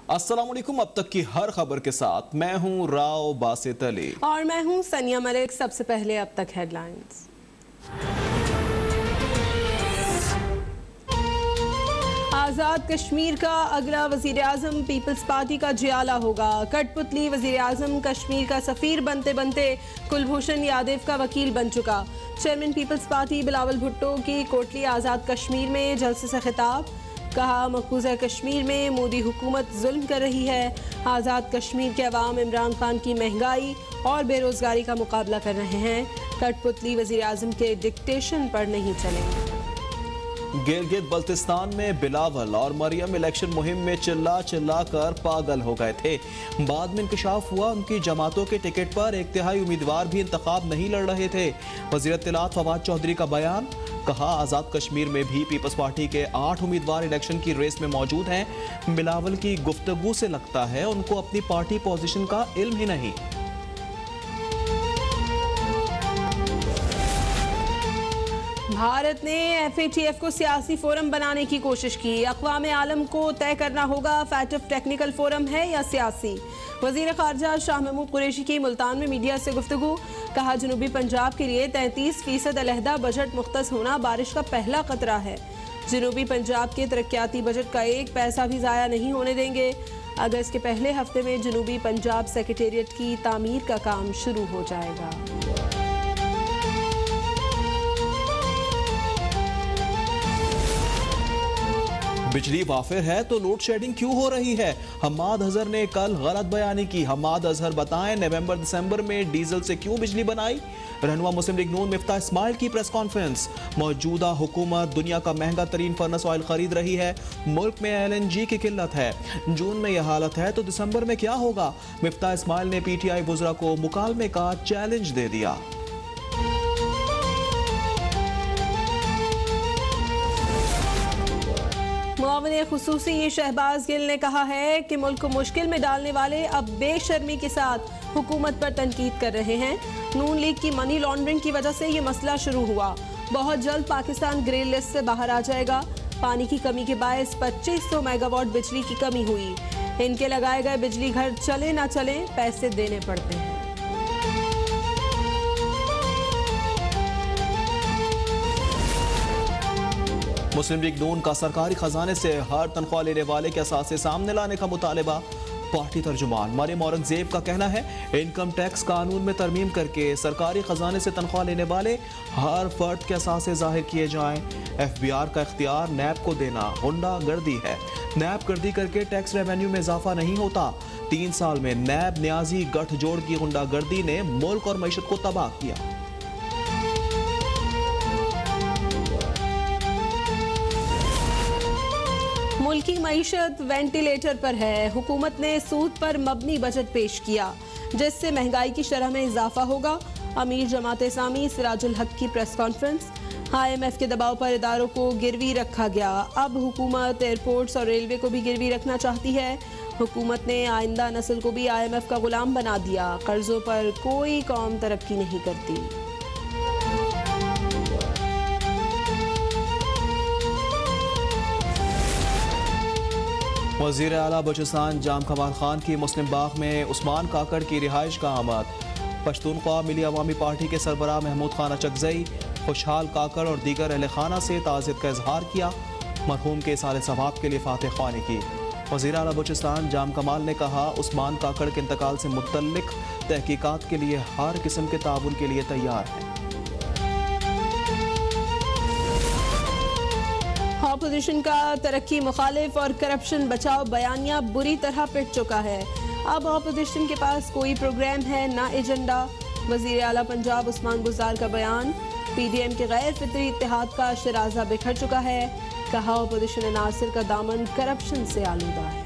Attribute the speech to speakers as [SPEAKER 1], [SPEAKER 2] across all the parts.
[SPEAKER 1] अस्सलाम वालेकुम। अब तक की हर खबर के साथ मैं हूं राव बासित अली
[SPEAKER 2] और मैं हूं सनिया मलिक। सबसे पहले अब तक हेडलाइंस। आज़ाद कश्मीर का अगला वज़ीर आज़म पीपल्स पार्टी का जियाला होगा। कठपुतली वज़ीर आज़म कश्मीर का सफ़ीर बनते बनते कुलभूषण यादव का वकील बन चुका। चेयरमैन पीपल्स पार्टी बिलावल भुट्टो की कोटली आज़ाद कश्मीर में जलसे से खिताब। कहा, मकबूजा कश्मीर में मोदी हुकूमत जुल्म कर रही है। आज़ाद कश्मीर के अवाम इमरान खान की महंगाई और बेरोजगारी का मुकाबला कर रहे हैं। कठपुतली वज़ीर आज़म के डिक्टेशन पर नहीं चलेंगे।
[SPEAKER 1] गिलगित बल्तिस्तान में बिलावल और मरियम इलेक्शन मुहिम में चिल्ला चिल्ला कर पागल हो गए थे। बाद में इंकशाफ हुआ उनकी जमातों के टिकट पर एक तिहाई उम्मीदवार भी इंतखाब नहीं लड़ रहे थे। वज़ीर इत्तलात फवाद चौधरी का बयान। कहा, आज़ाद कश्मीर में भी पीपल्स पार्टी के 8 उम्मीदवार इलेक्शन की रेस में मौजूद हैं। बिलावल की गुफ्तगू से लगता है उनको अपनी पार्टी पोजीशन का इल्म ही नहीं।
[SPEAKER 2] भारत ने FATF को सियासी फोरम बनाने की कोशिश की। अक़वाम आलम को तय करना होगा FATF टेक्निकल फोरम है या सियासी। वज़ीर ख़ारजा शाह महमूद कुरैशी की मुल्तान में मीडिया से गुफ्तगू। कहा, जनूबी पंजाब के लिए 33% अलहदा बजट मुख्तस होना बारिश का पहला खतरा है। जनूबी पंजाब के तरक्याती बजट का एक पैसा भी ज़ाया नहीं होने देंगे। अगस्त के पहले हफ्ते में जनूबी पंजाब सेक्रेटेरिएट की तामीर का काम शुरू हो जाएगा।
[SPEAKER 1] बिजली वाफिर है तो लोड शेडिंग क्यों हो रही है? हम्माद अजहर ने कल गलत बयानी की। हम्माद अजहर बताएं, नवंबर दिसंबर में डीजल से क्यों बिजली बनाई? रहनुमा मुस्लिम लीग नून मिफ्ता इस्माइल की प्रेस कॉन्फ्रेंस। मौजूदा हुकूमत दुनिया का महंगा तरीन फर्नस ऑयल खरीद रही है। मुल्क में LNG की किल्लत है। जून में यह हालत है तो दिसंबर में क्या होगा? मिफ्ता इस्माइल ने PTI वुज़रा को मुकालमे का चैलेंज दे दिया।
[SPEAKER 2] मुआविन खुसूसी शहबाज गिल ने कहा है कि मुल्क को मुश्किल में डालने वाले अब बेशर्मी के साथ हुकूमत पर तनकीद कर रहे हैं। नून लीग की मनी लॉन्ड्रिंग की वजह से ये मसला शुरू हुआ। बहुत जल्द पाकिस्तान ग्रे लिस्ट से बाहर आ जाएगा। पानी की कमी के बायस 2500 मेगावाट बिजली की कमी हुई। इनके लगाए गए बिजली घर चले ना चले पैसे देने पड़ते हैं।
[SPEAKER 1] मुस्लिम लीग नून का सरकारी खजाने से हर तनख्वाह लेने वाले के असासे सामने लाने का मुतालबा। पार्टी तर्जुमान मरियम औरंगजेब का कहना है, इनकम टैक्स कानून में तरमीम करके सरकारी खजाने से तनख्वाह लेने वाले हर फर्द के असासे जाहिर किए जाएं। FBR का इख्तियार नैब को देना हुंडा गर्दी है। नैब गर्दी करके टैक्स रेवेन्यू में इजाफा नहीं होता। 3 साल में नैब न्याजी गठजोड़ की हुंडा गर्दी ने मुल्क और मईशत को तबाह किया।
[SPEAKER 2] मुल्क की मईशत वेंटिलेटर पर है। हुकूमत ने सूद पर मबनी बजट पेश किया जिससे महंगाई की शरह में इजाफा होगा। अमीर जमात इस्लामी सिराजुल हक की प्रेस कॉन्फ्रेंस। IMF के दबाव पर इदारों को गिरवी रखा गया। अब हुकूमत एयरपोर्ट्स और रेलवे को भी गिरवी रखना चाहती है। हुकूमत ने आइंदा नस्ल को भी IMF का गुलाम बना दिया। कर्जों पर कोई कौम तरक्की नहीं करती।
[SPEAKER 1] वज़ीर आला बलूचिस्तान जाम कमाल खान की मुस्लिम बाग में उस्मान काकड़ की रिहाइश का आमद। पश्तूनख्वा मिली अवामी पार्टी के सरबराह महमूद खान अचकज़ई खुशहाल काकड़ और दीगर अहले खाना से ताज़ियत का इजहार किया। मरहूम के साले सवाब के लिए फातह ख्वानी की। वज़ीर आला बलूचिस्तान जाम कमाल ने कहा, उस्मान काकड़ के इंतकाल से मुतल्लिक तहकीकात के लिए हर किस्म के ताउन के लिए तैयार है।
[SPEAKER 2] ऑपोजिशन का तरक्की मुखालिफ और करप्शन बचाओ बयानिया बुरी तरह पिट चुका है। अब ऑपोजिशन के पास कोई प्रोग्राम है ना एजेंडा। वज़ीर आला पंजाब उस्मान गुजार का बयान। PDM के गैर फितरी इत्तेहाद का शराजा बिखर चुका है। कहा, ऑपोजिशन अनासिर का दामन करप्शन से आलूदा है।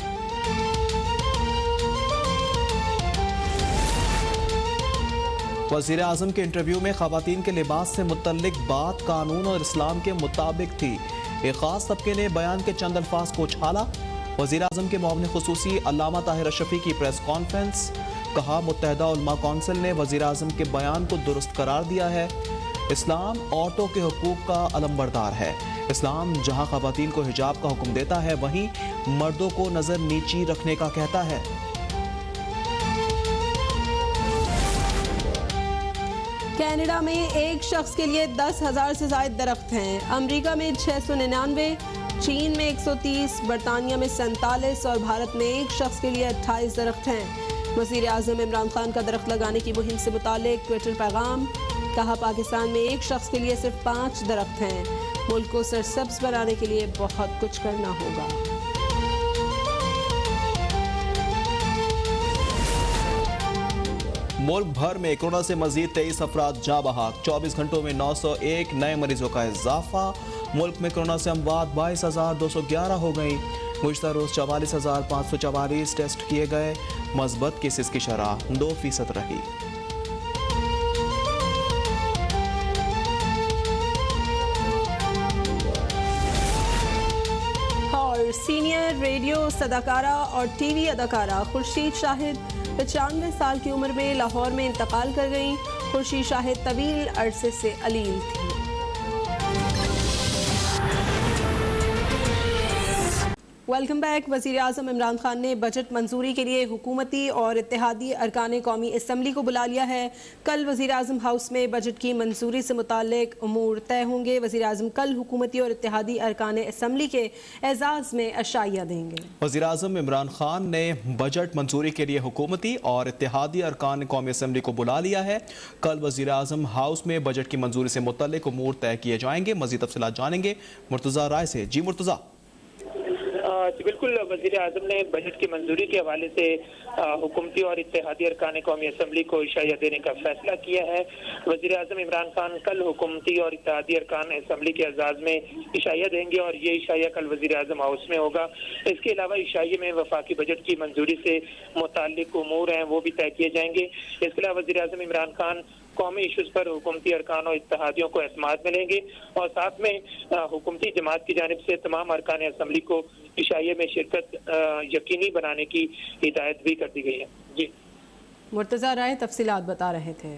[SPEAKER 1] वज़ीर आज़म के इंटरव्यू में ख़वातीन के लिबास से मुतल्लिक बात कानून और इस्लाम के मुताबिक थी। एक ख़ास तबके ने बयान के चंद अल्फाज को उछाला। वज़ीर आज़म के मुआविन खुसूसी अल्लामा ताहिर अशरफी की प्रेस कॉन्फ्रेंस। कहा, मुत्तहदा उलमा कौंसिल ने वज़ीर आज़म के बयान को दुरुस्त करार दिया है। इस्लाम औरतों के हुकूक का अलंबरदार है। इस्लाम जहां ख़वातीन को हिजाब का हुक्म देता है, वहीं मर्दों को नज़र नीची रखने का कहता है।
[SPEAKER 2] कनाडा में एक शख्स के लिए 10,000 से ज़ायद दरख्त हैं। अमेरिका में 699, चीन में 130, बरतानिया में 47 और भारत में एक शख्स के लिए 28 दरख्त हैं। वज़ीर आज़म इमरान खान का दरख्त लगाने की मुहिम से मुतालिक ट्विटर पैगाम। कहा, पाकिस्तान में एक शख्स के लिए सिर्फ 5 दरख्त हैं। मुल्क को सरसब्ज बनाने के लिए बहुत कुछ करना होगा।
[SPEAKER 1] मुल्क भर में कोरोना से मजीद 23 अफराद जाँ बहक। 24 घंटों में 901 नए मरीजों का इजाफा। मुल्क में कोरोना से अमवात 22,211 हो गई। गुज़िश्ता रोज़ 44,544 टेस्ट किए गए। मस्बत केसेस की शरह 2% रही।
[SPEAKER 2] और सीनियर रेडियो सदाकारा और टीवी अदाकारा खुर्शीद शाहिद 95 साल की उम्र में लाहौर में इंतकाल कर गईं। खुर्शीद शाहिद तवील अरसे से अलील थी। Welcome back. वज़ीर आज़म इमरान खान ने बजट मंजूरी के लिए हुकूमती और इत्तेहादी अरकान कौमी असम्बली को बुला लिया है। कल वज़ीर आज़म हाउस में बजट की मंजूरी से मुताल्लिक उमूर तय होंगे। वज़ीर आज़म कल हुकूमती और इत्तेहादी अरकान असम्बली के एजाज़ में अशाइया देंगे।
[SPEAKER 1] वज़ीर आज़म इमरान खान ने बजट मंजूरी के लिए हुकूमती और इत्तेहादी अरकान कौमी असम्बली को बुला लिया है। कल वज़ीर आज़म हाउस में बजट की मंजूरी से मुताल्लिक उमूर तय किए जाएंगे। मज़ीद तफ़सीलात जानेंगे मुर्तज़ा राय से। जी मुर्तज़ा।
[SPEAKER 3] बिल्कुल, वज़ीर आज़म ने बजट की मंजूरी के हवाले से हुकूमती और इत्तेहादी अरकान कौमी असम्बली को इशाया देने का फैसला किया है। वज़ीर आज़म इमरान खान कल हुकूमती और इत्तेहादी अरकान असम्बली के एजाज़ में इशाया देंगे और ये इशाया कल वज़ीर आज़म हाउस में होगा। इसके अलावा इशाये में वफाकी बजट की मंजूरी से मुताल्लिक उमूर हैं वो भी तय किए जाएंगे। इसके अलावा वज़ीर आज़म इमरान खान कौमी इशूज़ पर हुकूमती अरकान और इत्तेहादियों को एतमाद मिलेंगे और साथ में हुकूमती जमात की जानिब से तमाम अरकान असम्बली को इशाये में शिरकत यकीनी बनाने की हिदायत भी कर दी गई है। जी
[SPEAKER 2] मुर्तज़ा राय तफसीलात बता रहे थे।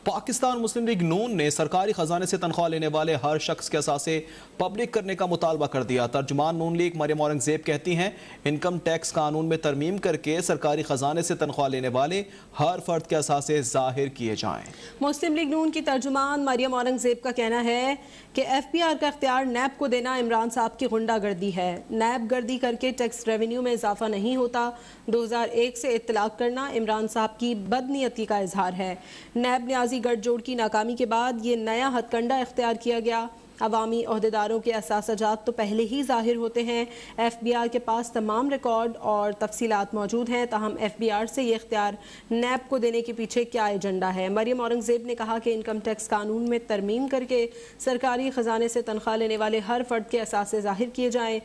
[SPEAKER 1] पाकिस्तान मुस्लिम लीग नून ने सरकारी खजाने से तनख्वाह लेने वाले हर शख्स के असासे पब्लिक करने का मुतालबा कर दिया। तर्जुमान नून लीग मरियम औरंगजेब कहती हैं, इनकम टैक्स कानून में तरमीम करके सरकारी खजाने से तनख्वाह लेने वाले हर फर्द के असासे जाहिर किए जाएं।
[SPEAKER 2] मुस्लिम लीग नून की तर्जुमान मरियम औरंगजेब का कहना है कि FBR का इख्तियार नैब को देना इमरान साहब की गुंडागर्दी है। नैब गर्दी करके टैक्स रेवेन्यू में इजाफा नहीं होता। 2001 से इत्तलाक करना इमरान साहब की बदनीयती का इजहार है। नैब न्याजी गठजोड़ की नाकामी के बाद ये नया हथकंडा इख्तियार किया गया। अवामी ओहदेदारों के असासजात तो पहले ही जाहिर होते हैं। FBR के पास तमाम रिकॉर्ड और तफसीलात मौजूद हैं। ताहम FBR से ये इख्तियार नैब को देने के पीछे क्या एजेंडा है। मरियम औरंगजेब ने कहा कि इनकम टैक्स कानून में तरमीम करके सरकारी खजाने से तनख्वाह लेने वाले हर फर्द के असासे जाहिर किए जाएं।